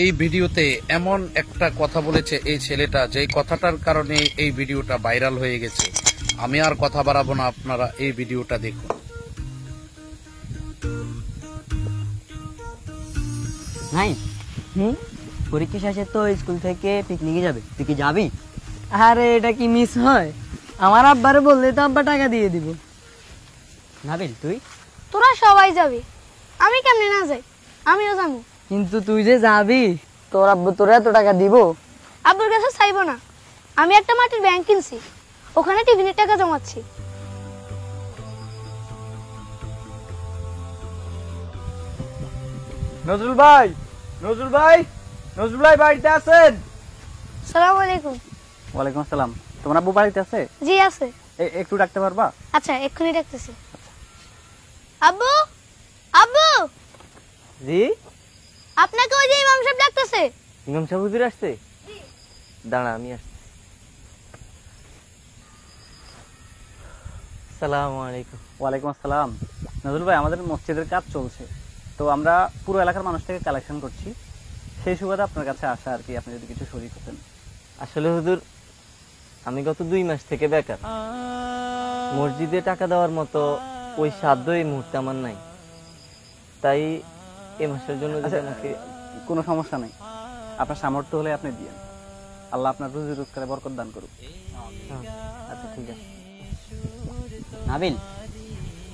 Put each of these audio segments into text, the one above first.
এই ভিডিওতে এমন একটা কথা বলেছে এই ছেলেটা, যে কথাটার কারণে এই ভিডিওটা ভাইরাল হয়ে গেছে। আমি আর কথা বাড়াবো না, আপনারা এই ভিডিওটা দেখুন। নাই পরীক্ষা শেষে তো স্কুল থেকে পিকনিকে যাবে, তুই কি যাবি? আরে এটা কি মিস হয়? আমার আব্বারে বললে তো আব্বা টাকা দিয়ে দিব। নাবিল তুই? তোরা সবাই যাবি, আমি কেমনে না যাই? আমিও যাবো। কিন্তু তুই যে যাবি, তোর আব্বু তোর এত টাকা দিব? আব্বুর কাছে চাইবো না, আমি একটা মাটির ব্যাংক কিনছি, ওখানে টিফিনের টাকা জমাচ্ছি। নজরুল ভাই, নজরুল ভাই, নজরুল ভাই বাড়িতে আছেন? সালাম আলাইকুম। ওয়ালাইকুম আসসালাম। তোমার আব্বু বাড়িতে আছে? জি আছে। একটু ডাকতে পারবা? আচ্ছা এক্ষুনি ডাকতেছি। আব্বু, আব্বু, জি? আপনাকে ওই যে ইমাম সাহেব ডাকতেছে। ইমাম সাহেব হুজুর আসছে? দাঁড়া আমি আসছি। আসসালামু আলাইকুম। ওয়ালাইকুম আসসালাম। নজরুল ভাই, আমাদের মসজিদের কাজ চলছে, তো আমরা পুরো এলাকার মানুষ থেকে কালেকশন করছি, সেই সুবাদে আপনার কাছে আসা আর কি, আপনি যদি কিছু শরীক হতেন। আসলে হুজুর, আমি গত 2 মাস থেকে বেকার। মসজিদে টাকা দেওয়ার মতো ওই সাধ্য এই মুহূর্তে আমার নাই, তাই এই মাসের জন্য যদি আমাকে কোনো সমস্যা নেই, আপনার সামর্থ্য হলে আপনি দিয়ে, আল্লাহ আপনার রুজি রোজগারে বরকত দান করুক। আচ্ছা ঠিক আছে। নাবিল,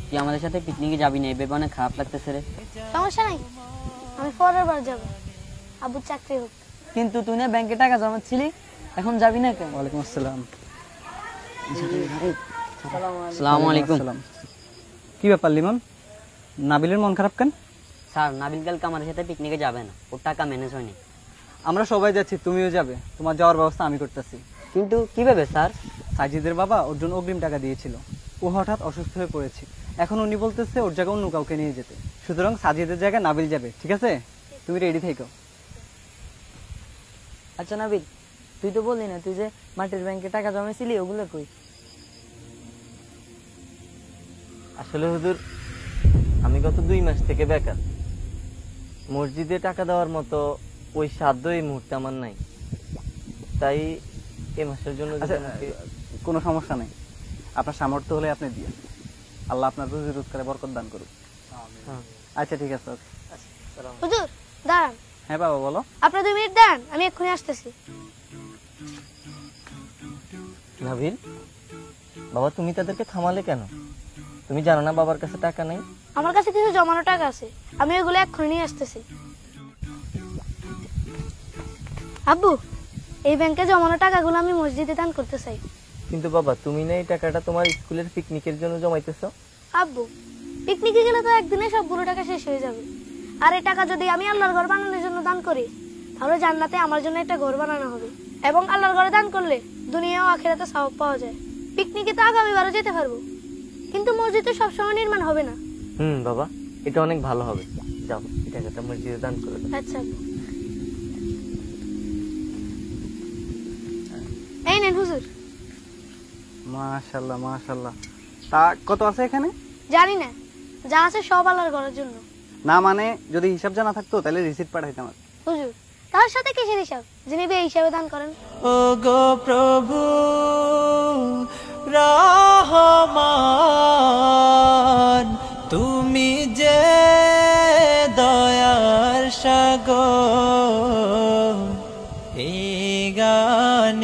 তুই আমাদের সাথে পিকনিকে যাবি না, এই ভেবে অনেক খারাপ লাগতেছে রে। সমস্যা নাই, আমি পরের বার যাবো, আব্বুর চাকরি হোক। কিন্তু তুই না ব্যাংকে টাকা জমাচ্ছিলি, এখন যাবি না কেন? ওয়ালাইকুম আসসালাম। আসসালামু আলাইকুম। আসসালাম। কি ব্যাপার লিমন, নাবিলের মন খারাপ কেন? স্যার, নাবিল কালকে আমাদের সাথে পিকনিকে যাবে না, ওর টাকা ম্যানেজ হয়নি। আমরা সবাই যাচ্ছি, তুমিও যাবে, তোমার যাওয়ার ব্যবস্থা আমি করতেছি। কিন্তু কিভাবে স্যার? সাজিদের বাবা ওর জন্য অগ্রিম টাকা দিয়েছিল, ও হঠাৎ অসুস্থ হয়ে পড়েছে, এখন উনি বলতেছে ওর জায়গায় অন্য কাউকে নিয়ে যেতে, সুতরাং সাজিদের জায়গায় নাবিল যাবে। ঠিক আছে, তুমি রেডি থেকো। আচ্ছা নাবিল, তুই তো বললি না তুই যে মাটির ব্যাংকে টাকা জমাইছিলি, ওগুলো কই? আসলে হুজুর, আমি গত 2 মাস থেকে বেকার। মসজিদে টাকা দেওয়ার মতো ওই সাধ্য এই মুহূর্তে আমার নাই, তাই এই মাসের জন্য যদি আমাকে কোনো সমস্যা নেই, আপনার সামর্থ্য হলে আপনি দিয়ে, আল্লাহ আপনার রুজি রোজগারে বরকত দান করুক। আচ্ছা ঠিক আছে। হুজুর দাঁড়ান। হ্যাঁ বাবা বলো। আপনার 2 মিনিট দাঁড়ান, আমি এক্ষুনি আসতেছি। নাবিল, বাবা তুমি তাদেরকে থামালে কেন? তুমি জানো না বাবার কাছে টাকা নেই? আমার কাছে কিছু জমানো টাকা আছে, আমি ওইগুলো এক্ষুনি নিয়ে আসতেছি। আব্বু, এই ব্যাংকে জমানো টাকাগুলো আমি মসজিদে দান করতে চাই। কিন্তু বাবা, তুমি না এই টাকাটা তোমার স্কুলের পিকনিকের জন্য জমাইতেছো? আব্বু, পিকনিকে গেলে তো একদিনে সবগুলো টাকা শেষ হয়ে যাবে, আর এই টাকা যদি আমি আল্লাহর ঘর বানানোর জন্য দান করি, তাহলে জান্নাতে আমার জন্য একটা ঘর বানানো হবে, এবং আল্লাহর ঘরে দান করলে দুনিয়া ও আখিরাতে সওয়াব পাওয়া যায়। পিকনিকে তো আগামীবারও যেতে পারবো, কিন্তু মসজিদ তো সবসময় নির্মাণ হবে না। বাবা, এটা অনেক ভালো হবে, যাও এই টাকাটা মসজিদে দান করে দাও। আচ্ছা আব্বু। এই নেন হুজুর। মাশাআল্লাহ মাশাআল্লাহ। তা কত আছে এখানে? জানি না, যা আছে সব আল্লাহর ঘরের জন্য। না মানে যদি হিসাব জানা থাকতো তাহলে রিসিট পাঠাইতাম। হুজুর, তার সাথে কিসের হিসাব, যিনি বে হিসাবে দান করেন। ও গো প্রভু রহমান, তুমি যে দয়ার সাগর, এই গান